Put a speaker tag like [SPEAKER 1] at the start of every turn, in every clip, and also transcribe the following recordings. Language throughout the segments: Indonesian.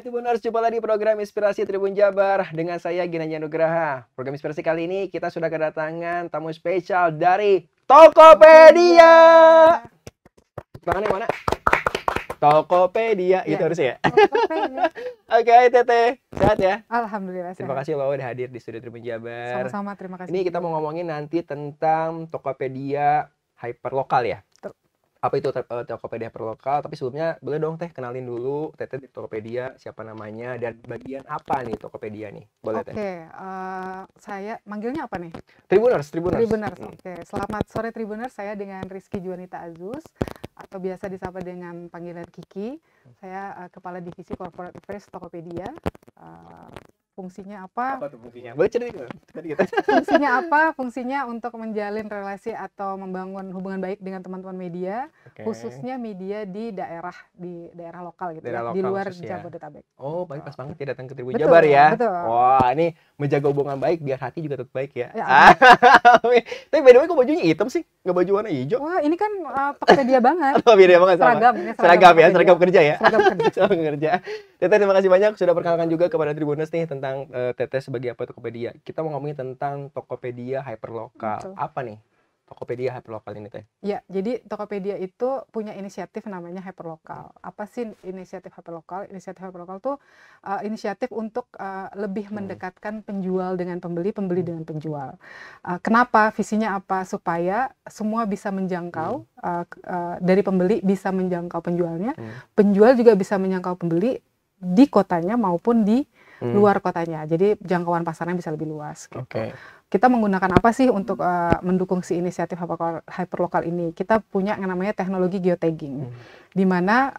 [SPEAKER 1] Tribuners, jumpa lagi di program Inspirasi Tribun Jabar dengan saya Ginanjar Nugraha. Program Inspirasi kali ini kita sudah kedatangan tamu spesial dari Tokopedia. Tangannya mana? Tokopedia, gitu harusnya ya? Oke, Teteh, sehat ya?
[SPEAKER 2] Alhamdulillah.
[SPEAKER 1] Terima kasih loh udah hadir di studio Tribun Jabar.
[SPEAKER 2] Sama-sama, terima kasih.
[SPEAKER 1] Ini kita mau ngomongin nanti tentang Tokopedia hyperlokal ya? Apa itu Tokopedia hyperlokal? Tapi sebelumnya boleh dong Teh kenalin dulu Teteh di Tokopedia, siapa namanya dan bagian apa nih Tokopedia nih? Boleh Teh?
[SPEAKER 2] Oke, saya manggilnya apa nih?
[SPEAKER 1] Tribuners.
[SPEAKER 2] Oke, selamat sore Tribuners. Saya dengan Rizky Juanita Azus atau biasa disapa dengan panggilan Kiki. Saya Kepala Divisi Corporate Affairs Tokopedia. Fungsinya apa?
[SPEAKER 1] Apa tuh fungsinya? Boleh cerita gitu.
[SPEAKER 2] Fungsinya apa? Fungsinya untuk menjalin relasi atau membangun hubungan baik dengan teman-teman media, khususnya media di daerah lokal gitu,
[SPEAKER 1] daerah
[SPEAKER 2] di
[SPEAKER 1] lokal
[SPEAKER 2] luar
[SPEAKER 1] khusus ya.
[SPEAKER 2] Jabodetabek.
[SPEAKER 1] Oh, baik, pas banget ya datang ke Tribun
[SPEAKER 2] Betul,
[SPEAKER 1] Jabar ya.
[SPEAKER 2] betul.
[SPEAKER 1] Wah, ini menjaga hubungan baik biar hati juga tetap baik ya.
[SPEAKER 2] Ya,
[SPEAKER 1] Tapi by the way kok bajunya hitam sih? Nggak baju warna hijau?
[SPEAKER 2] Wah, ini kan Tokopedia banget.
[SPEAKER 1] Oh, beda banget sama.
[SPEAKER 2] Seragam ya,
[SPEAKER 1] Seragam ya,
[SPEAKER 2] Tokopedia.
[SPEAKER 1] seragam kerja ya.
[SPEAKER 2] Seragam kerja.
[SPEAKER 1] Seragam kerja. Teteh, terima kasih banyak sudah perkenalkan juga kepada Tribuners nih tentang Teteh sebagai apa Tokopedia. Kita mau ngomongin tentang Tokopedia hyperlokal.
[SPEAKER 2] Betul.
[SPEAKER 1] Apa nih Tokopedia hyperlokal ini Teh?
[SPEAKER 2] Ya, jadi Tokopedia itu punya inisiatif namanya hyperlokal. Apa sih inisiatif hyperlokal? Inisiatif hyperlokal tuh inisiatif untuk lebih mendekatkan penjual dengan pembeli, pembeli dengan penjual. Kenapa? Visinya apa? Supaya semua bisa menjangkau, dari pembeli bisa menjangkau penjualnya, penjual juga bisa menjangkau pembeli di kotanya maupun di luar kotanya. Jadi jangkauan pasarnya bisa lebih luas. Gitu. Kita menggunakan apa sih untuk mendukung si inisiatif hyperlokal ini? Kita punya yang namanya teknologi geotagging, di mana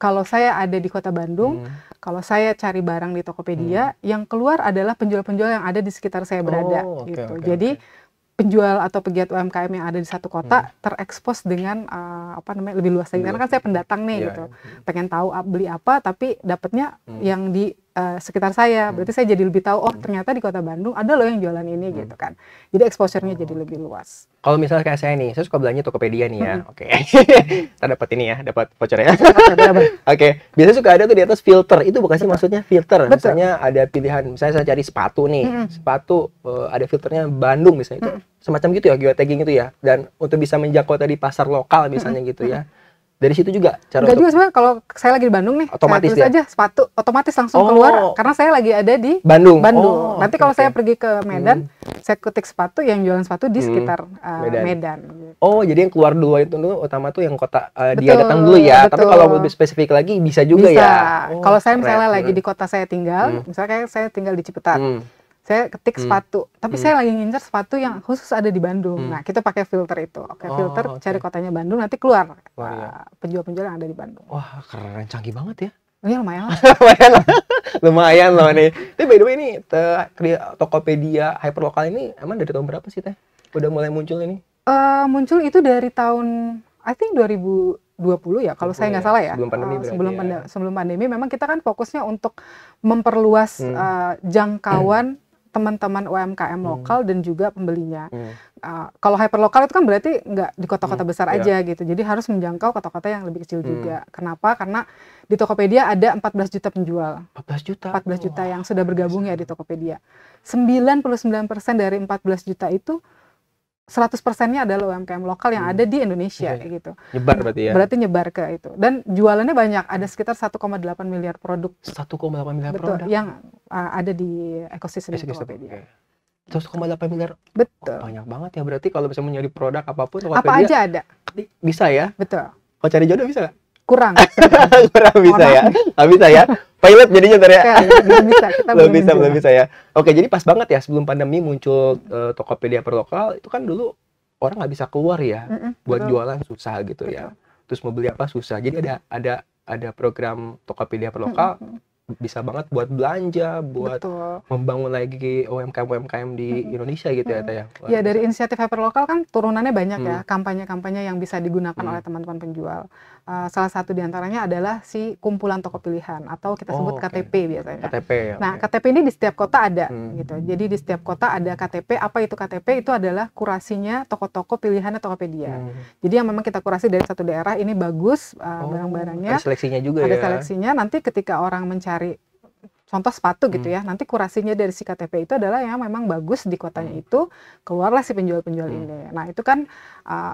[SPEAKER 2] kalau saya ada di kota Bandung, kalau saya cari barang di Tokopedia, yang keluar adalah penjual-penjual yang ada di sekitar saya berada. Gitu. Jadi penjual atau pegiat UMKM yang ada di satu kota terekspos dengan lebih luas lagi. Karena kan saya pendatang nih gitu, pengen tahu beli apa, tapi dapatnya yang di sekitar saya. Berarti saya jadi lebih tahu, oh ternyata di kota Bandung ada loh yang jualan ini gitu kan. Jadi exposure-nya jadi lebih luas.
[SPEAKER 1] Kalau misalnya kayak saya nih, saya suka belanja Tokopedia nih ya. Oke. Kita dapat ini ya, dapat voucher ya. Oke. Biasanya suka ada tuh di atas filter. Itu bukan sih maksudnya filter. Misalnya ada pilihan, misalnya saya cari sepatu nih. Sepatu ada filternya Bandung misalnya itu. Semacam gitu ya, geotagging itu ya. Dan untuk bisa menjangkau tadi pasar lokal misalnya gitu ya. Dari situ juga cara
[SPEAKER 2] Enggak juga sebenarnya, kalau saya lagi di Bandung nih,
[SPEAKER 1] otomatis
[SPEAKER 2] saya tulis aja sepatu, otomatis langsung keluar karena saya lagi ada di
[SPEAKER 1] Bandung.
[SPEAKER 2] Nanti kalau saya pergi ke Medan, saya ketik sepatu, yang jualan sepatu di sekitar Medan.
[SPEAKER 1] Gitu. Oh, jadi yang keluar dulu itu utama tuh yang kota dia datang dulu ya. Tapi kalau lebih spesifik lagi bisa juga ya.
[SPEAKER 2] Kalau saya misalnya lagi di kota saya tinggal, misalnya kayak saya tinggal di Ciputat. Saya ketik sepatu, tapi saya lagi ngincer sepatu yang khusus ada di Bandung. Nah, kita pakai filter itu. Filter cari kotanya Bandung, nanti keluar penjual-penjual yang ada di Bandung.
[SPEAKER 1] Wah, keren, canggih banget ya.
[SPEAKER 2] Iya, lumayan lah.
[SPEAKER 1] Lumayan loh nih. Tapi by the way ini Tokopedia hyperlokal ini emang dari tahun berapa sih Teh? Udah mulai muncul ini?
[SPEAKER 2] Muncul itu dari tahun, I think 2020 ya, kalau saya nggak salah ya.
[SPEAKER 1] Sebelum pandemi
[SPEAKER 2] sebelum pandemi memang kita kan fokusnya untuk memperluas jangkauan teman-teman UMKM lokal dan juga pembelinya. Kalau hyperlokal itu kan berarti nggak di kota-kota besar aja gitu. Jadi harus menjangkau kota-kota yang lebih kecil juga. Kenapa? Karena di Tokopedia ada 14 juta penjual.
[SPEAKER 1] 14 juta?
[SPEAKER 2] 14 juta yang sudah bergabung ya di Tokopedia. 99% dari 14 juta itu 100%-nya adalah UMKM lokal yang ada di Indonesia gitu.
[SPEAKER 1] Nyebar berarti ya?
[SPEAKER 2] Berarti nyebar ke itu. Dan jualannya banyak, ada sekitar 1,8 miliar produk.
[SPEAKER 1] 1,8 miliar
[SPEAKER 2] produk? Yang ada di ekosistem Tokopedia.
[SPEAKER 1] 1,8 miliar?
[SPEAKER 2] Betul.
[SPEAKER 1] Banyak banget ya, berarti kalau bisa mencari produk apapun Tokopedia.
[SPEAKER 2] Apa aja ada.
[SPEAKER 1] Bisa ya?
[SPEAKER 2] Betul.
[SPEAKER 1] Kalau cari jodoh bisa nggak?
[SPEAKER 2] Kurang.
[SPEAKER 1] Kurang bisa ya? Nggak bisa ya? Pilot jadinya ntar ya? Belum bisa ya? Oke, jadi pas banget ya sebelum pandemi muncul Tokopedia hyperlokal, itu kan dulu orang nggak bisa keluar ya, buat jualan susah gitu ya. Terus mau beli apa susah. Jadi ada program Tokopedia hyperlokal, bisa banget buat belanja, buat membangun lagi UMKM di Indonesia gitu ya Teh ya.
[SPEAKER 2] Ya, dari inisiatif hyperlokal kan turunannya banyak ya, kampanye-kampanye yang bisa digunakan oleh teman-teman penjual. salah satu diantaranya adalah si kumpulan toko pilihan atau kita sebut KTP biasanya.
[SPEAKER 1] KTP ya.
[SPEAKER 2] Nah, KTP ini di setiap kota ada gitu. Jadi di setiap kota ada KTP. Apa itu KTP? Itu adalah kurasinya toko-toko pilihannya Tokopedia. Jadi yang memang kita kurasi dari satu daerah ini bagus barang-barangnya.
[SPEAKER 1] Ada seleksinya juga
[SPEAKER 2] ada
[SPEAKER 1] ya.
[SPEAKER 2] seleksinya. Nanti ketika orang mencari contoh sepatu gitu ya, nanti kurasinya dari si KTP itu adalah yang memang bagus di kotanya itu, keluarlah si penjual-penjual ini. Nah, itu kan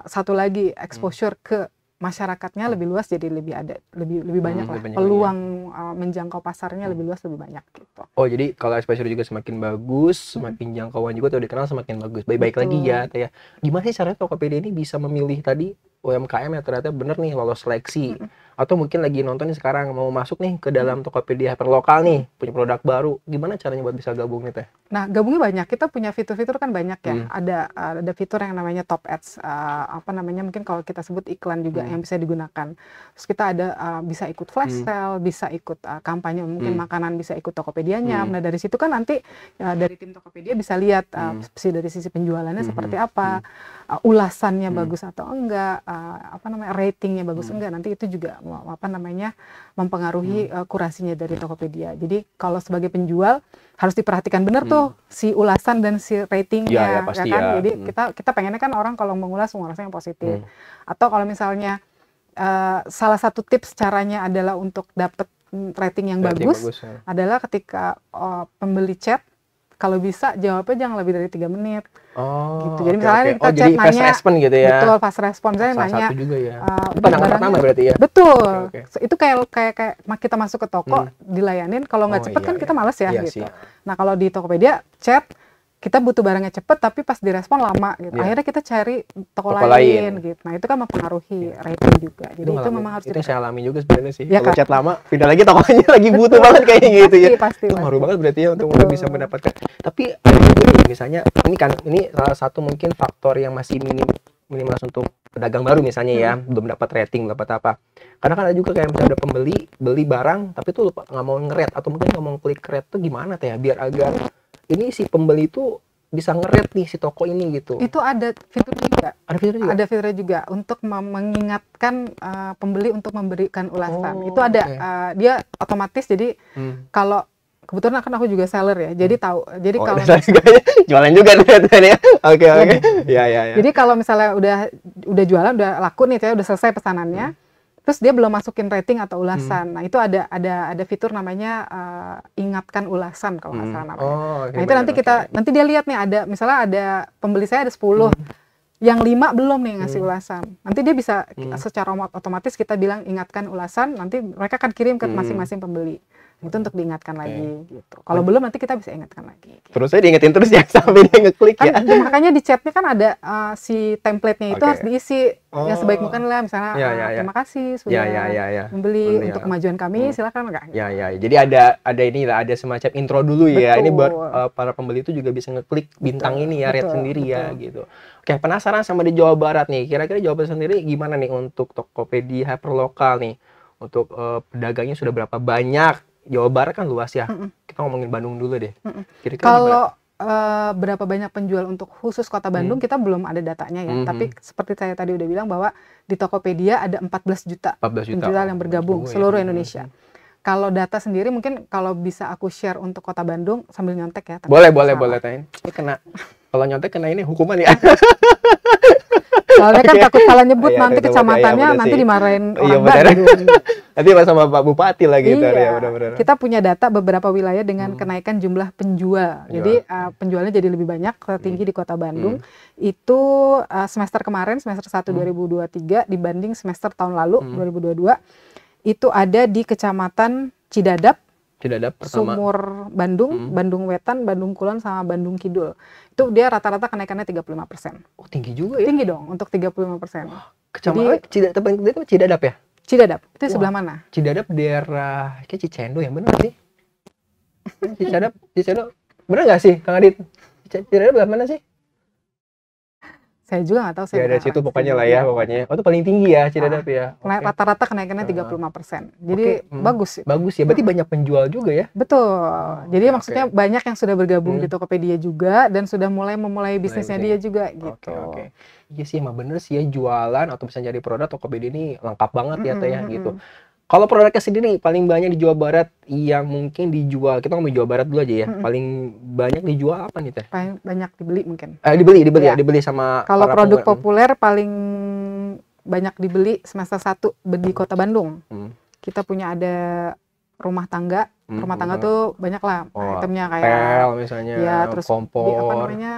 [SPEAKER 2] satu lagi exposure ke masyarakatnya lebih luas, jadi lebih banyak lah peluang menjangkau pasarnya lebih luas, lebih banyak gitu.
[SPEAKER 1] Oh, jadi kalau exposure juga semakin bagus, semakin jangkauan juga atau dikenal semakin bagus. Baik-baik lagi ya, Teh. Gimana sih caranya Tokopedia ini bisa memilih tadi UMKM yang ternyata bener nih lolos seleksi? Atau mungkin lagi nonton nih sekarang mau masuk nih ke dalam Tokopedia Hyperlokal nih, punya produk baru. Gimana caranya buat bisa gabung nih, Teh?
[SPEAKER 2] Nah, gabungnya banyak. Kita punya fitur-fitur kan banyak ya. Ada fitur yang namanya top ads, mungkin kalau kita sebut iklan juga yang bisa digunakan. Terus kita ada bisa ikut flash sale, bisa ikut kampanye mungkin makanan, bisa ikut Tokopedianya. Nah, dari situ kan nanti dari tim Tokopedia bisa lihat dari sisi penjualannya seperti apa, ulasannya bagus atau enggak, ratingnya bagus enggak. Nanti itu juga mempengaruhi kurasinya dari Tokopedia. Jadi kalau sebagai penjual harus diperhatikan benar tuh si ulasan dan si ratingnya,
[SPEAKER 1] ya, pasti
[SPEAKER 2] kan?
[SPEAKER 1] ya.
[SPEAKER 2] Jadi kita pengennya kan orang kalau mengulasnya yang positif. Atau kalau misalnya salah satu tips caranya adalah untuk dapat rating yang bagus adalah ketika pembeli chat, kalau bisa jawabnya jangan lebih dari 3 menit. Gitu. Jadi misalnya kita chat
[SPEAKER 1] jadi
[SPEAKER 2] nanya,
[SPEAKER 1] fast respon gitu ya.
[SPEAKER 2] Betul, fast respon. Saya nanya.
[SPEAKER 1] Satu juga ya. Itu pandangan pertama berarti ya.
[SPEAKER 2] Betul. Itu kayak kita masuk ke toko dilayanin. Kalau nggak cepet kan kita males ya gitu. Nah, kalau di Tokopedia chat kita butuh barangnya cepet tapi pas direspon lama gitu. Akhirnya kita cari toko lain gitu. Nah, itu kan mempengaruhi rating juga. Jadi itu memang harus
[SPEAKER 1] itu saya alami juga sebenarnya sih.
[SPEAKER 2] Ya,
[SPEAKER 1] kalau chat lama, pindah lagi tokonya lagi butuh banget kayak gitu ya.
[SPEAKER 2] Pasti.
[SPEAKER 1] Itu ngaruh banget berarti ya untuk bisa mendapatkan. Tapi ada juga nih, misalnya ini salah satu mungkin faktor yang masih minimalis untuk pedagang baru misalnya ya, belum dapat rating, belum dapat apa. Karena kan ada juga kayak misalnya ada pembeli beli barang tapi tuh lupa nggak mau nge-rate atau mungkin nggak mau klik rate tuh gimana Teh ya biar agar ini si pembeli itu bisa nge-rate nih si toko ini gitu.
[SPEAKER 2] Itu ada fitur juga.
[SPEAKER 1] Ada fitur juga?
[SPEAKER 2] Ada fiturnya juga untuk mengingatkan pembeli untuk memberikan ulasan. Itu ada dia otomatis, jadi kalau kebetulan kan aku juga seller ya. Jadi tahu. Jadi kalau
[SPEAKER 1] jualan juga nih ya. Oke. Ya.
[SPEAKER 2] Jadi kalau misalnya udah jualan, udah laku nih, udah selesai pesanannya. Terus dia belum masukin rating atau ulasan. Nah, itu ada fitur namanya ingatkan ulasan kalau nggak salah namanya. Nah, itu nanti dia lihat nih, ada misalnya ada pembeli saya ada 10. Yang 5 belum nih ngasih ulasan. Nanti dia bisa secara otomatis kita bilang ingatkan ulasan, nanti mereka akan kirim ke masing-masing pembeli. Itu untuk diingatkan lagi gitu. Kalau belum nanti kita bisa ingatkan lagi. Gitu.
[SPEAKER 1] Terus saya diingetin terus ya sampai dia ngeklik ya.
[SPEAKER 2] Makanya di chatnya kan ada si template-nya itu harus diisi. Ya sebaik mungkin lah, misalnya terima kasih sudah membeli untuk kemajuan kami, silakan enggak.
[SPEAKER 1] Ya. Jadi ada ini lah, ada semacam intro dulu ya. Ini buat para pembeli itu juga bisa ngeklik bintang ini ya, rate sendiri ya gitu. Oke, penasaran sama di Jawa Barat nih. Kira-kira Jawa Barat sendiri gimana nih untuk Tokopedia Hyperlokal nih? Untuk pedagangnya sudah berapa banyak? Jawa Barat kan luas ya. Kita ngomongin Bandung dulu deh. Kira-kira
[SPEAKER 2] kalau berapa banyak penjual untuk khusus Kota Bandung kita belum ada datanya ya. Tapi seperti saya tadi udah bilang bahwa di Tokopedia ada 14 juta penjual yang bergabung seluruh Indonesia. Kalau data sendiri mungkin kalau bisa aku share untuk Kota Bandung sambil nyontek ya.
[SPEAKER 1] Boleh Tain. Ini kena kalau nyontek kena ini hukuman ya.
[SPEAKER 2] Soalnya kan takut salah nyebut nanti kecamatannya nanti dimarahin orang Bandung.
[SPEAKER 1] Nanti sama Pak Bupati lagi ya benar-benar.
[SPEAKER 2] Kita punya data beberapa wilayah dengan kenaikan jumlah penjual. Jadi penjualnya jadi lebih banyak, tertinggi di Kota Bandung. Itu semester kemarin, semester 1 2023 dibanding semester tahun lalu 2022 itu ada di Kecamatan Cidadap pertama. Sumur Bandung, Bandung Wetan, Bandung Kulon sama Bandung Kidul. Itu dia rata-rata kenaikannya 35%.
[SPEAKER 1] Oh, tinggi juga ya?
[SPEAKER 2] Tinggi dong untuk 35%.
[SPEAKER 1] Kecamatan Cidadap ya?
[SPEAKER 2] Cidadap. Itu sebelah mana?
[SPEAKER 1] Cidadap daerah kayak Cicendo yang benar sih. Cicendo. Benar nggak sih, Kang Adit? Cidadap sebelah mana sih?
[SPEAKER 2] Saya juga nggak tahu, saya
[SPEAKER 1] Ya dari
[SPEAKER 2] bukan
[SPEAKER 1] situ
[SPEAKER 2] orang
[SPEAKER 1] pokoknya lah
[SPEAKER 2] Cidadap.
[SPEAKER 1] ya pokoknya. Oh itu paling tinggi ya Cidadap ya. Oke.
[SPEAKER 2] Rata-rata kenaikannya 35%. Jadi bagus sih.
[SPEAKER 1] Bagus ya. Berarti banyak penjual juga ya.
[SPEAKER 2] Betul. Jadi
[SPEAKER 1] oke,
[SPEAKER 2] maksudnya banyak yang sudah bergabung di
[SPEAKER 1] Hmm.
[SPEAKER 2] Tokopedia juga dan sudah memulai bisnisnya dia juga gitu.
[SPEAKER 1] Oke. Iya sih emang bener sih ya, jualan atau bisa cari produk Tokopedia ini lengkap banget ya Teh ya gitu. Kalau produknya sendiri paling banyak di Jawa Barat yang mungkin dijual, kita ngomong Jawa Barat dulu aja ya. Paling banyak dijual apa nih Teh?
[SPEAKER 2] Paling banyak dibeli mungkin.
[SPEAKER 1] Dibeli sama
[SPEAKER 2] Kalau
[SPEAKER 1] para
[SPEAKER 2] produk
[SPEAKER 1] pengguna.
[SPEAKER 2] populer paling banyak dibeli semester 1 di Kota Bandung. Kita punya ada rumah tangga. Rumah tangga tuh banyak lah itemnya kayak
[SPEAKER 1] pel misalnya,
[SPEAKER 2] ya, terus
[SPEAKER 1] kompor,
[SPEAKER 2] apa namanya,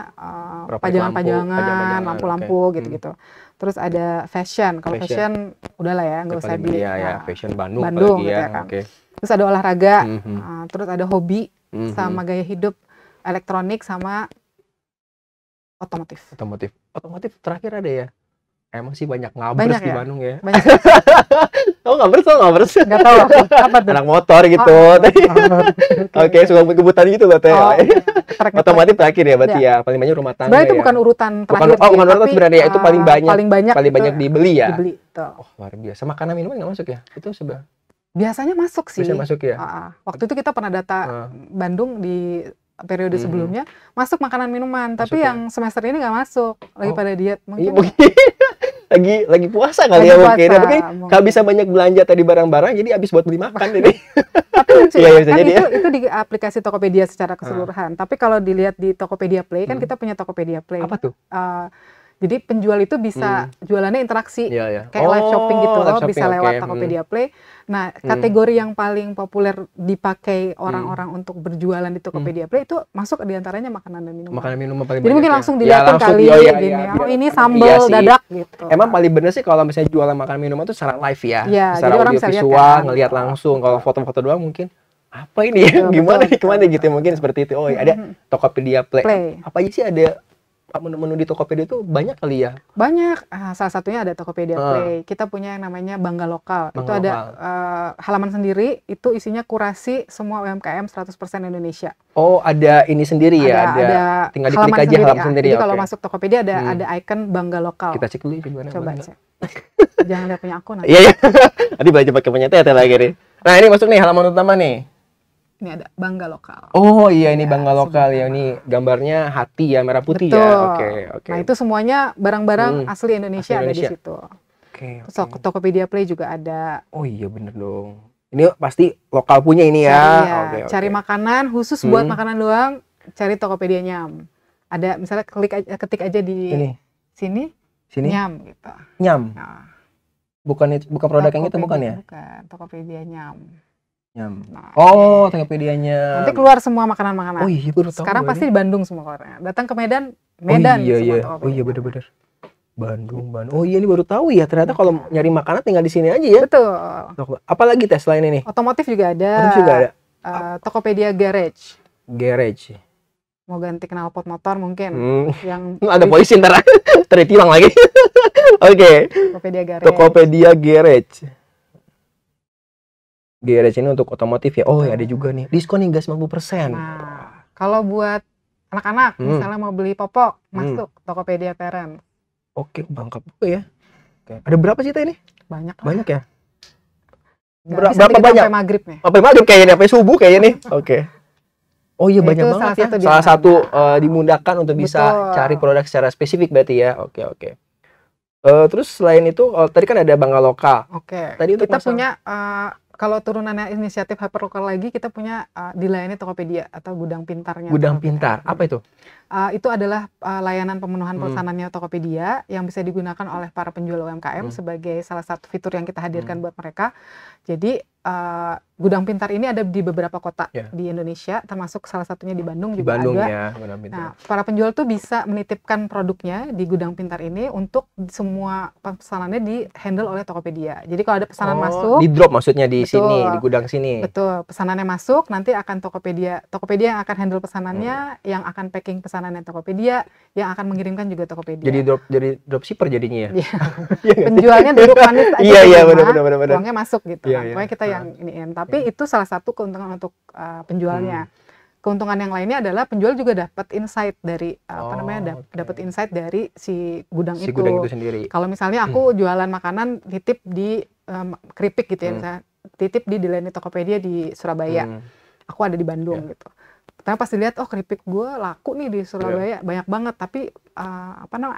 [SPEAKER 2] pajangan-pajangan, lampu-lampu gitu-gitu. Terus ada fashion. Kalau fashion udahlah ya, nggak usah di
[SPEAKER 1] fashion Bandung
[SPEAKER 2] gitu
[SPEAKER 1] ya.
[SPEAKER 2] ya kan. Terus ada olahraga, terus ada hobi, sama gaya hidup, elektronik, sama otomotif.
[SPEAKER 1] Otomotif terakhir ada ya. Emang sih banyak ngabers di Bandung ya.
[SPEAKER 2] Banyak.
[SPEAKER 1] Oh ngabers?
[SPEAKER 2] Nggak tahu apa tuh.
[SPEAKER 1] Anak motor gitu. Oke, suka kebutan gitu loh Teh. Otomotif terakhir ya berarti ya. Paling banyak rumah tangga.
[SPEAKER 2] Sebenarnya itu bukan urutan terakhir.
[SPEAKER 1] Bukan urutan sebenarnya, itu paling banyak dibeli ya.
[SPEAKER 2] Oh,
[SPEAKER 1] luar biasa. Makanan minuman nggak masuk ya? Itu
[SPEAKER 2] biasanya masuk sih.
[SPEAKER 1] Biasanya masuk ya.
[SPEAKER 2] Waktu itu kita pernah data Bandung di periode sebelumnya masuk makanan minuman, tapi yang semester ini nggak masuk, lagi pada diet mungkin.
[SPEAKER 1] lagi puasa kali ya mungkin. Mungkin nggak bisa banyak belanja tadi barang-barang, jadi habis buat beli makan ini.
[SPEAKER 2] Tapi lucu
[SPEAKER 1] ya,
[SPEAKER 2] kan itu di aplikasi Tokopedia secara keseluruhan. Tapi kalau dilihat di Tokopedia Play kan kita punya Tokopedia Play.
[SPEAKER 1] Apa tuh?
[SPEAKER 2] Jadi penjual itu bisa jualannya interaksi, kayak live shopping gitu loh, bisa lewat Tokopedia Play. Nah, kategori yang paling populer dipakai orang-orang untuk berjualan di Tokopedia Play itu masuk diantaranya makanan dan minuman.
[SPEAKER 1] Makanan minuman paling
[SPEAKER 2] jadi
[SPEAKER 1] banyak.
[SPEAKER 2] Mungkin langsung dilihatin kali gini, ini sambal dadak gitu.
[SPEAKER 1] Emang paling bener sih kalau misalnya jualan makanan minuman itu secara live ya, secara
[SPEAKER 2] audio
[SPEAKER 1] visual, ngelihat langsung. Kalau foto-foto doang mungkin apa ini ya, gimana gitu mungkin seperti itu. Oh ada Tokopedia Play. Apa aja sih ada? Menu-menu di Tokopedia itu banyak kali ya? Banyak.
[SPEAKER 2] Salah satunya ada Tokopedia Play. Kita punya yang namanya Bangga Lokal. Itu ada halaman sendiri, itu isinya kurasi semua UMKM 100% Indonesia.
[SPEAKER 1] Oh, ada ini sendiri ya? Ada tinggal diklik aja halaman sendiri.
[SPEAKER 2] Jadi kalau masuk Tokopedia ada icon Bangga Lokal.
[SPEAKER 1] Kita cek dulu gimana.
[SPEAKER 2] Coba cek. Jangan lihat punya aku nanti.
[SPEAKER 1] Iya. Nanti belajar pakai punya Teh lagi nih. Nah, ini masuk nih halaman utama nih.
[SPEAKER 2] Ini ada Bangga Lokal.
[SPEAKER 1] Oh iya, ini Bangga Lokal ya. Ini gambarnya hati ya, merah putih.
[SPEAKER 2] Betul.
[SPEAKER 1] Ya. Oke.
[SPEAKER 2] Nah, itu semuanya barang-barang asli Indonesia ada di situ. Terus Tokopedia Play juga ada.
[SPEAKER 1] Oh iya, bener dong. Ini pasti lokal punya ini ya.
[SPEAKER 2] Cari makanan khusus buat makanan doang, cari Tokopedia Nyam. Ada misalnya ketik aja di sini Nyam gitu.
[SPEAKER 1] Nyam. Nah. Bukan produk yang itu bukan ya?
[SPEAKER 2] Bukan, Tokopedia Nyam.
[SPEAKER 1] Nah, Tokopedia-nya.
[SPEAKER 2] Nanti keluar semua makanan-makanan.
[SPEAKER 1] Oh iya, baru tahu.
[SPEAKER 2] Sekarang pasti di Bandung semua keluarnya. Datang ke Medan
[SPEAKER 1] iya. Oh iya, bener-bener. Bandung. Oh iya, ini baru tahu ya. Ternyata kalau nyari makanan tinggal di sini aja ya.
[SPEAKER 2] Betul.
[SPEAKER 1] Apalagi Teh selain ini?
[SPEAKER 2] Otomotif juga ada. Tokopedia Garage. Mau ganti knalpot motor mungkin. Yang
[SPEAKER 1] ada polisi ntar tertilang lagi. Oke. Tokopedia Garage. Garage ini untuk otomotif ya. Oh ya, ada juga nih. Diskon hingga 90%.
[SPEAKER 2] Nah, kalau buat anak-anak misalnya mau beli popok, masuk Tokopedia Parent.
[SPEAKER 1] Oke, lengkap juga ya. Ada berapa sih Teh ini?
[SPEAKER 2] Banyak
[SPEAKER 1] ya?
[SPEAKER 2] Berapa banyak? Sampai maghrib nih.
[SPEAKER 1] Sampai maghrib kayaknya, sampai subuh kayaknya nih. Oke. Oh iya, banyak banget ya. Salah satu dimudahkan untuk bisa cari produk secara spesifik berarti ya. Oke. Terus selain itu, tadi kan ada Bangga Lokal. Tadi
[SPEAKER 2] kita punya kalau turunannya inisiatif hyperlokal lagi, kita punya dilayani Tokopedia atau gudang pintarnya.
[SPEAKER 1] Gudang pintar, apa itu?
[SPEAKER 2] Itu adalah layanan pemenuhan pesanannya Tokopedia yang bisa digunakan oleh para penjual UMKM sebagai salah satu fitur yang kita hadirkan buat mereka. Jadi gudang pintar ini ada di beberapa kota di Indonesia, termasuk salah satunya di Bandung juga ada.
[SPEAKER 1] Ya,
[SPEAKER 2] nah, para penjual tuh bisa menitipkan produknya di gudang pintar ini untuk semua pesanannya di handle oleh Tokopedia. Jadi kalau ada pesanan masuk,
[SPEAKER 1] di drop maksudnya di sini, di gudang sini.
[SPEAKER 2] Betul, pesanannya masuk, nanti akan Tokopedia yang akan handle pesanannya, yang akan packing pesanannya Tokopedia, yang akan mengirimkan juga Tokopedia.
[SPEAKER 1] Jadi dropshipper jadinya ya.
[SPEAKER 2] Penjualnya duduk manis aja.
[SPEAKER 1] Iya, benar.
[SPEAKER 2] Uangnya masuk gitu. Pokoknya kita yang iniin. Tapi itu salah satu keuntungan untuk penjualnya. keuntungan yang lainnya adalah penjual juga dapat insight dari
[SPEAKER 1] Oke.
[SPEAKER 2] dapat insight dari si gudang
[SPEAKER 1] Si
[SPEAKER 2] itu.
[SPEAKER 1] gudang itu sendiri.
[SPEAKER 2] Kalau misalnya aku jualan makanan titip di keripik gitu ya, misalnya titip di Delenny Tokopedia di Surabaya. Aku ada di Bandung gitu. Tapi pas dilihat, oh keripik gue laku nih di Surabaya, banyak banget, tapi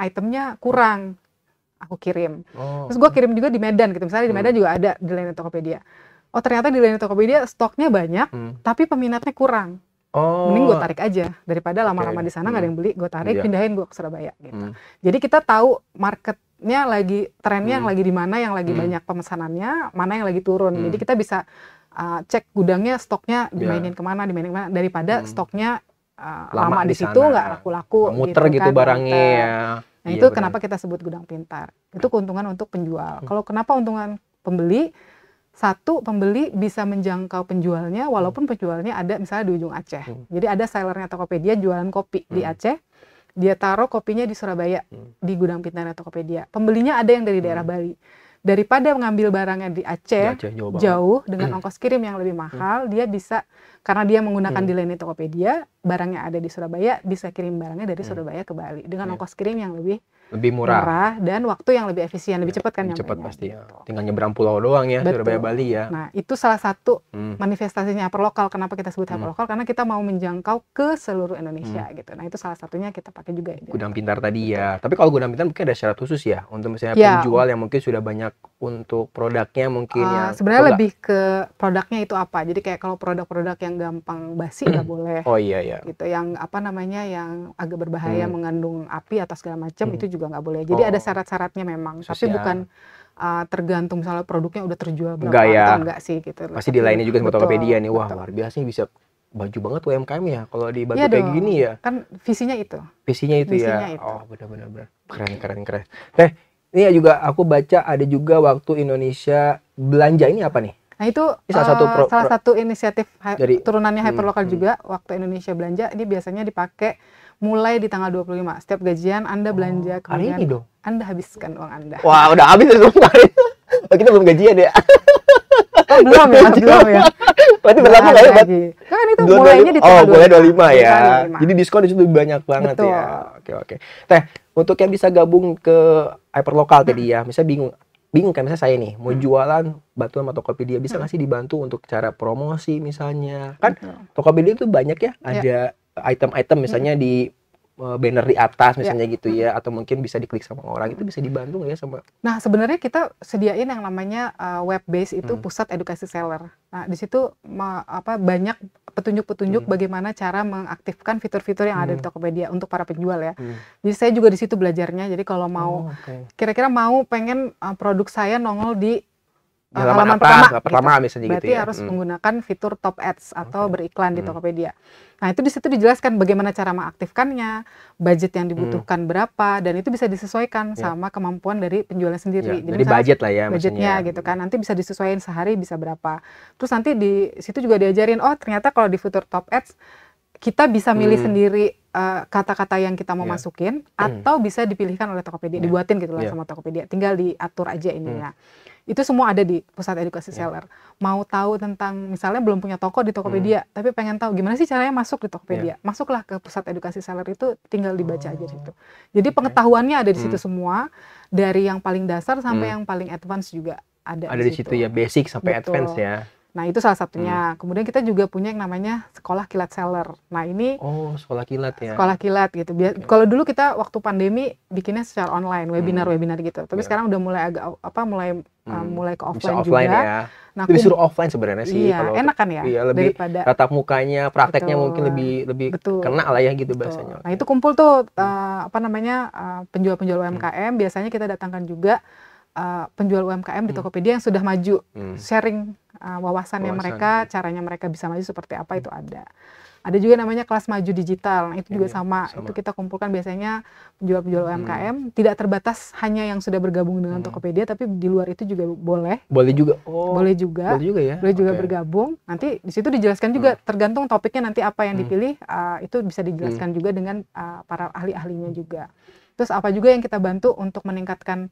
[SPEAKER 2] itemnya kurang. Aku kirim. Terus gue kirim juga di Medan gitu. Misalnya di Medan juga ada di Delenny Tokopedia. Oh ternyata di Delenny Tokopedia stoknya banyak, tapi peminatnya kurang. Mending gue tarik aja daripada lama-lama di sana nggak ada yang beli, gue tarik, pindahin gue ke Surabaya gitu. Jadi kita tahu marketnya lagi, trennya yang lagi di mana, yang lagi banyak pemesanannya, mana yang lagi turun. Jadi kita bisa cek gudangnya, stoknya dimainin kemana daripada stoknya lama di situ nggak laku-laku
[SPEAKER 1] muter gitu barangnya ya.
[SPEAKER 2] Nah itu kenapa kita sebut gudang pintar. Itu keuntungan untuk penjual. Kalau kenapa untungan pembeli? Satu, pembeli bisa menjangkau penjualnya walaupun penjualnya ada misalnya di ujung Aceh. Jadi ada sellernya Tokopedia jualan kopi di Aceh, dia taruh kopinya di Surabaya di gudang pintarnya Tokopedia. Pembelinya ada yang dari daerah Bali. Daripada mengambil barangnya di Aceh jauh dengan ongkos kirim yang lebih mahal, dia bisa, karena dia menggunakan Delenny Tokopedia, barangnya ada di Surabaya, bisa kirim barangnya dari Surabaya ke Bali dengan ongkos kirim yang lebih murah dan waktu yang lebih efisien, lebih cepat kan nyampainya.
[SPEAKER 1] Cepat pasti ya. Tinggal nyebrang pulau doang ya, Surabaya Bali ya.
[SPEAKER 2] Nah, itu salah satu manifestasinya hyperlokal. Kenapa kita sebut hyperlokal? Karena kita mau menjangkau ke seluruh Indonesia gitu. Nah, itu salah satunya kita pakai juga ya.
[SPEAKER 1] Gudang pintar tadi ya. Tapi kalau gudang pintar mungkin ada syarat khusus ya untuk misalnya penjual yang mungkin sudah banyak untuk produknya mungkin ya.
[SPEAKER 2] Sebenarnya lebih ke produknya itu apa. Jadi kayak kalau produk-produk yang gampang basi nggak boleh.
[SPEAKER 1] Oh iya.
[SPEAKER 2] Gitu. Yang yang agak berbahaya mengandung api atau segala macam itu juga nggak boleh. Jadi ada syarat-syaratnya memang. Tapi bukan tergantung misalnya produknya udah terjual berapa atau enggak sih gitu.
[SPEAKER 1] Pasti di lainnya juga sama Tokopedia nih. Wah, luar biasa nih, bisa baju banget UMKM ya kalau dibantu kayak gini ya.
[SPEAKER 2] Kan visinya itu.
[SPEAKER 1] Visinya itu. Oh, benar-benar. Keren. Ini juga aku baca ada juga waktu Indonesia belanja, ini apa nih?
[SPEAKER 2] Nah itu salah satu inisiatif dari turunannya hyperlokal juga. Waktu Indonesia belanja ini biasanya dipakai mulai di tanggal 25. Setiap gajian Anda belanja, kemudian
[SPEAKER 1] hari ini dong
[SPEAKER 2] Anda habiskan uang Anda.
[SPEAKER 1] Wah, udah habis ya semua. Kita belum gajian ya.
[SPEAKER 2] Belum ya.
[SPEAKER 1] Berarti berlaku nggak ya?
[SPEAKER 2] Kan itu mulainya di tanggal 25.
[SPEAKER 1] Mulai 25 ya. Jadi diskon di situ banyak banget ya. Oke. Teh, untuk yang bisa gabung ke hyperlokal tadi ya, misalnya bingung kan, misalnya saya nih mau jualan bantuan sama Tokopedia, bisa nggak sih dibantu untuk cara promosi misalnya? Kan Tokopedia itu banyak ya, ada item-item misalnya di banner di atas misalnya gitu ya, atau mungkin bisa diklik sama orang, itu bisa dibantu nggak ya sama?
[SPEAKER 2] Nah sebenarnya kita sediain yang namanya web base itu pusat edukasi seller. Nah di situ banyak petunjuk-petunjuk bagaimana cara mengaktifkan fitur-fitur yang ada di Tokopedia untuk para penjual ya. Jadi saya juga di situ belajarnya. Jadi kalau mau kira-kira pengen produk saya nongol di halaman pertama misalnya berarti gitu ya. Harus menggunakan fitur top ads atau beriklan di Tokopedia. Nah itu di situ dijelaskan bagaimana cara mengaktifkannya, budget yang dibutuhkan berapa, dan itu bisa disesuaikan sama kemampuan dari penjualnya sendiri.
[SPEAKER 1] Jadi budget lah ya,
[SPEAKER 2] budgetnya gitu kan, nanti bisa disesuaikan sehari bisa berapa. Terus nanti di situ juga diajarin, oh ternyata kalau di fitur top ads kita bisa milih sendiri kata-kata yang kita mau masukin, atau bisa dipilihkan oleh Tokopedia, dibuatin gitu lah sama Tokopedia, tinggal diatur aja ininya. Itu semua ada di pusat edukasi seller. Mau tahu tentang, misalnya belum punya toko di Tokopedia, tapi pengen tahu gimana sih caranya masuk di Tokopedia, masuklah ke pusat edukasi seller, itu tinggal dibaca aja di situ. Jadi pengetahuannya ada di situ semua, dari yang paling dasar sampai yang paling advance juga ada
[SPEAKER 1] di situ ya, basic sampai advance ya.
[SPEAKER 2] Nah itu salah satunya. Kemudian kita juga punya yang namanya sekolah kilat seller. Nah ini
[SPEAKER 1] sekolah kilat ya.
[SPEAKER 2] Sekolah kilat gitu. Kalau dulu kita waktu pandemi bikinnya secara online, webinar gitu. Tapi sekarang udah mulai mulai ke offline juga.
[SPEAKER 1] Ya. Nah, disuruh offline sebenarnya sih.
[SPEAKER 2] Iya, enak kan ya.
[SPEAKER 1] Iya, lebih daripada tatap mukanya, prakteknya mungkin lebih kena lah ya gitu bahasanya.
[SPEAKER 2] Nah itu kumpul tuh penjual-penjual UMKM. Biasanya kita datangkan juga penjual UMKM di Tokopedia yang sudah maju, sharing wawasannya mereka, caranya mereka bisa maju seperti apa, itu ada. Ada juga namanya kelas maju digital, nah, itu juga sama. Itu kita kumpulkan biasanya penjual-penjual UMKM, tidak terbatas hanya yang sudah bergabung dengan Tokopedia, tapi di luar itu juga boleh.
[SPEAKER 1] Boleh juga.
[SPEAKER 2] Boleh juga ya. Boleh juga bergabung. Nanti di situ dijelaskan juga, tergantung topiknya nanti apa yang dipilih, itu bisa dijelaskan juga dengan para ahli-ahlinya juga. Terus apa juga yang kita bantu untuk meningkatkan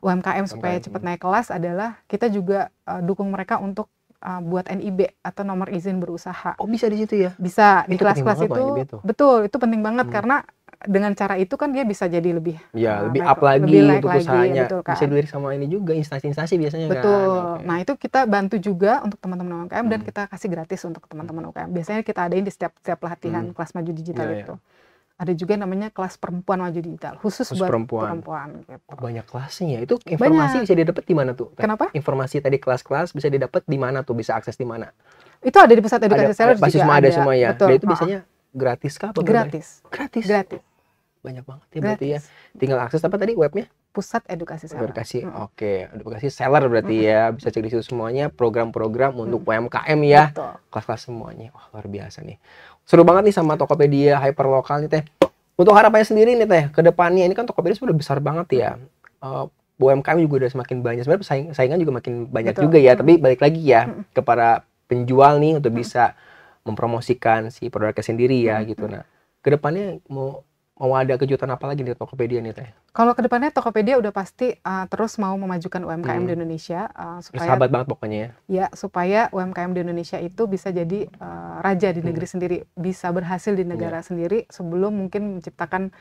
[SPEAKER 2] UMKM supaya cepat naik kelas adalah kita juga dukung mereka untuk buat NIB atau nomor izin berusaha.
[SPEAKER 1] Oh, bisa di situ ya?
[SPEAKER 2] Bisa di
[SPEAKER 1] Itu penting
[SPEAKER 2] kelas-kelas
[SPEAKER 1] banget loh
[SPEAKER 2] itu,
[SPEAKER 1] NIB tuh.
[SPEAKER 2] betul, itu penting banget karena dengan cara itu kan dia bisa jadi lebih
[SPEAKER 1] Ya, lebih
[SPEAKER 2] naik,
[SPEAKER 1] up lagi
[SPEAKER 2] lebih naik
[SPEAKER 1] untuk
[SPEAKER 2] lagi,
[SPEAKER 1] usahanya.
[SPEAKER 2] betul
[SPEAKER 1] Bisa
[SPEAKER 2] kan?
[SPEAKER 1] dilirik sama ini juga instansi-instansi biasanya kan.
[SPEAKER 2] Betul.
[SPEAKER 1] Oke.
[SPEAKER 2] Nah, itu kita bantu juga untuk teman-teman UMKM dan
[SPEAKER 1] Hmm.
[SPEAKER 2] kita kasih gratis untuk teman-teman UMKM. Biasanya kita adain di setiap pelatihan kelas maju digital
[SPEAKER 1] Iya,
[SPEAKER 2] itu. Ada juga namanya kelas perempuan maju digital, khusus
[SPEAKER 1] Khusus
[SPEAKER 2] buat
[SPEAKER 1] perempuan.
[SPEAKER 2] gitu.
[SPEAKER 1] Oh, banyak kelasnya ya. Itu informasi
[SPEAKER 2] Banyak.
[SPEAKER 1] bisa didapat di mana tuh? Teh?
[SPEAKER 2] Kenapa?
[SPEAKER 1] Informasi tadi kelas-kelas bisa didapat di mana tuh? Bisa akses di mana?
[SPEAKER 2] Itu ada di pusat edukasi seller
[SPEAKER 1] pasti
[SPEAKER 2] juga
[SPEAKER 1] semua ada
[SPEAKER 2] ada.
[SPEAKER 1] semua ya.
[SPEAKER 2] Betul.
[SPEAKER 1] Dan itu biasanya gratis kah apa berbayar?
[SPEAKER 2] Gratis.
[SPEAKER 1] Gratis.
[SPEAKER 2] Gratis.
[SPEAKER 1] Banyak banget ya berarti ya.
[SPEAKER 2] Gratis.
[SPEAKER 1] Tinggal akses apa tadi webnya?
[SPEAKER 2] Pusat edukasi seller.
[SPEAKER 1] Edukasi. Oke, edukasi seller berarti ya. Bisa cek di situ semuanya program-program untuk UMKM ya.
[SPEAKER 2] Betul.
[SPEAKER 1] Kelas-kelas semuanya. Wah, luar biasa nih. Seru banget nih sama Tokopedia Hyperlocal nih Teh. Untuk harapannya sendiri nih Teh, ke depannya ini kan Tokopedia sudah besar banget ya. UMKM juga udah semakin banyak. Sebenarnya saingan juga makin banyak
[SPEAKER 2] Betul.
[SPEAKER 1] juga ya. Tapi balik lagi ya ke para penjual nih untuk bisa mempromosikan si produknya sendiri ya gitu. Nah, ke depannya mau ada kejutan apa lagi di Tokopedia nih Teh?
[SPEAKER 2] Kalau kedepannya Tokopedia udah pasti terus mau memajukan UMKM di Indonesia supaya
[SPEAKER 1] Sahabat banget pokoknya ya.
[SPEAKER 2] Ya, supaya UMKM di Indonesia itu bisa jadi raja di negeri sendiri, bisa berhasil di negara sendiri sebelum mungkin menciptakan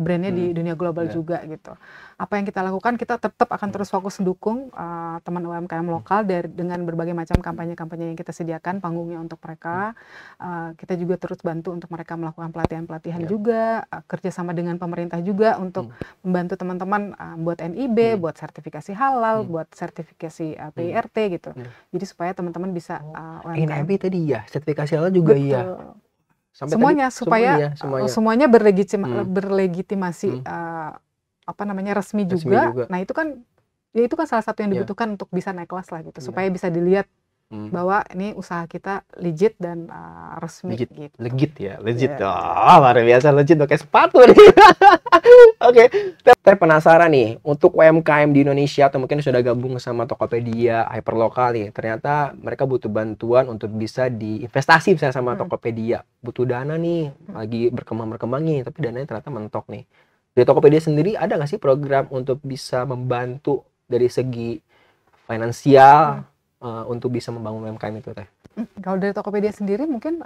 [SPEAKER 2] brandnya di dunia global juga gitu. Apa yang kita lakukan, kita tetap akan terus fokus dukung teman UMKM lokal dengan berbagai macam kampanye-kampanye yang kita sediakan, panggungnya untuk mereka. Kita juga terus bantu untuk mereka melakukan pelatihan-pelatihan juga, kerjasama dengan pemerintah juga untuk membantu teman-teman buat NIB, buat sertifikasi halal, buat sertifikasi PIRT gitu. Jadi supaya teman-teman bisa UMKM.
[SPEAKER 1] NIB tadi ya, sertifikasi halal juga
[SPEAKER 2] Betul.
[SPEAKER 1] ya. Sampai
[SPEAKER 2] Semuanya
[SPEAKER 1] tadi,
[SPEAKER 2] supaya semuanya berlegitimasi resmi juga. Nah, itu kan salah satu yang dibutuhkan untuk bisa naik kelas lah gitu, supaya bisa dilihat bahwa ini usaha kita legit dan resmi
[SPEAKER 1] legit,
[SPEAKER 2] gitu.
[SPEAKER 1] Legit ya, legit. Oh, luar biasa legit pakai sepatu nih. Oke, Teh penasaran nih untuk UMKM di Indonesia atau mungkin sudah gabung sama Tokopedia Hyperlocal nih. Ternyata mereka butuh bantuan untuk bisa diinvestasi misalnya sama Tokopedia. Butuh dana nih, lagi berkembang-berkembangnya, tapi dananya ternyata mentok nih. Dari Tokopedia sendiri ada nggak sih program untuk bisa membantu dari segi finansial untuk bisa membangun UMKM itu Teh?
[SPEAKER 2] Kalau dari Tokopedia sendiri mungkin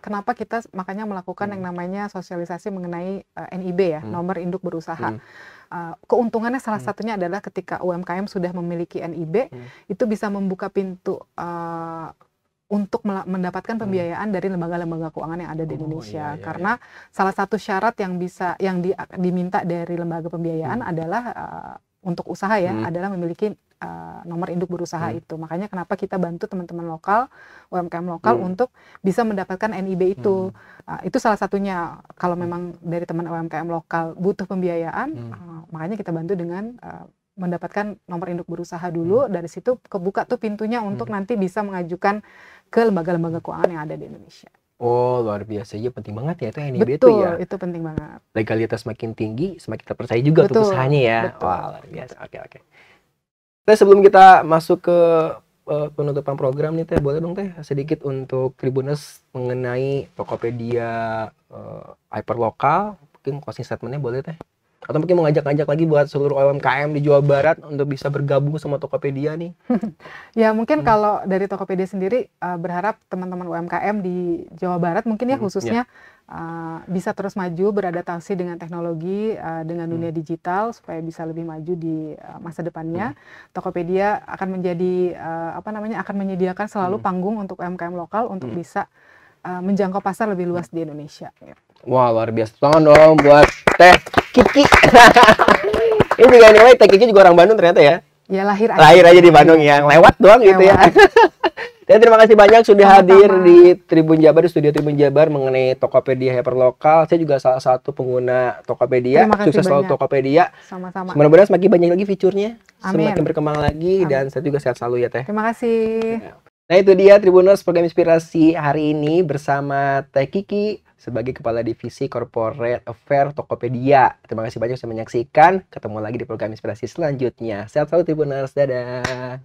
[SPEAKER 2] kenapa kita makanya melakukan yang namanya sosialisasi mengenai NIB ya, nomor induk berusaha. Keuntungannya salah satunya adalah ketika UMKM sudah memiliki NIB, itu bisa membuka pintu untuk mendapatkan pembiayaan dari lembaga-lembaga keuangan yang ada di Indonesia. Karena salah satu syarat yang diminta dari lembaga pembiayaan adalah untuk usaha ya, adalah memiliki nomor induk berusaha itu. Makanya kenapa kita bantu teman-teman lokal, UMKM lokal untuk bisa mendapatkan NIB itu. Itu salah satunya. Kalau memang dari teman UMKM lokal butuh pembiayaan, makanya kita bantu dengan mendapatkan nomor induk berusaha dulu. Dari situ kebuka tuh pintunya untuk nanti bisa mengajukan ke lembaga-lembaga keuangan yang ada di Indonesia.
[SPEAKER 1] Oh, luar biasa. Ya penting banget ya itu NIB
[SPEAKER 2] Betul,
[SPEAKER 1] itu ya.
[SPEAKER 2] itu penting banget.
[SPEAKER 1] Legalitas makin tinggi, semakin terpercaya juga untuk usahanya ya.
[SPEAKER 2] Betul.
[SPEAKER 1] Wah, luar biasa. Oke. Teh, sebelum kita masuk ke penutupan program nih Teh, boleh dong Teh sedikit untuk Tribuners mengenai Tokopedia Hyperlocal, mungkin closing statementnya boleh Teh? Atau mungkin mau ngajak-ngajak lagi buat seluruh UMKM di Jawa Barat untuk bisa bergabung sama Tokopedia nih?
[SPEAKER 2] Ya mungkin kalau dari Tokopedia sendiri berharap teman-teman UMKM di Jawa Barat mungkin ya khususnya bisa terus maju beradaptasi dengan teknologi, dengan dunia digital supaya bisa lebih maju di masa depannya. Tokopedia akan menjadi akan menyediakan selalu panggung untuk UMKM lokal untuk bisa menjangkau pasar lebih luas di Indonesia.
[SPEAKER 1] Wah, luar biasa. Tangan dong buat Teh Kiki. Ini juga nilai Teh Kiki juga orang Bandung ternyata ya.
[SPEAKER 2] Ya lahir
[SPEAKER 1] aja di Bandung yang lewat doang gitu ya. Dan terima kasih banyak sudah hadir di Tribun Jabar, di studio Tribun Jabar mengenai Tokopedia Hyperlocal. Saya juga salah satu pengguna Tokopedia. Sukses selalu Tokopedia.
[SPEAKER 2] Sama-sama.
[SPEAKER 1] Mudah-mudahan semakin banyak lagi fiturnya,
[SPEAKER 2] Amin.
[SPEAKER 1] semakin berkembang lagi. Dan saya juga sehat selalu ya Teh.
[SPEAKER 2] Terima kasih.
[SPEAKER 1] Nah itu dia Tribuners program inspirasi hari ini bersama Teh Kiki sebagai Kepala Divisi Corporate Affairs Tokopedia. Terima kasih banyak sudah menyaksikan. Ketemu lagi di program inspirasi selanjutnya. Sehat selalu Tribuners. Dadah.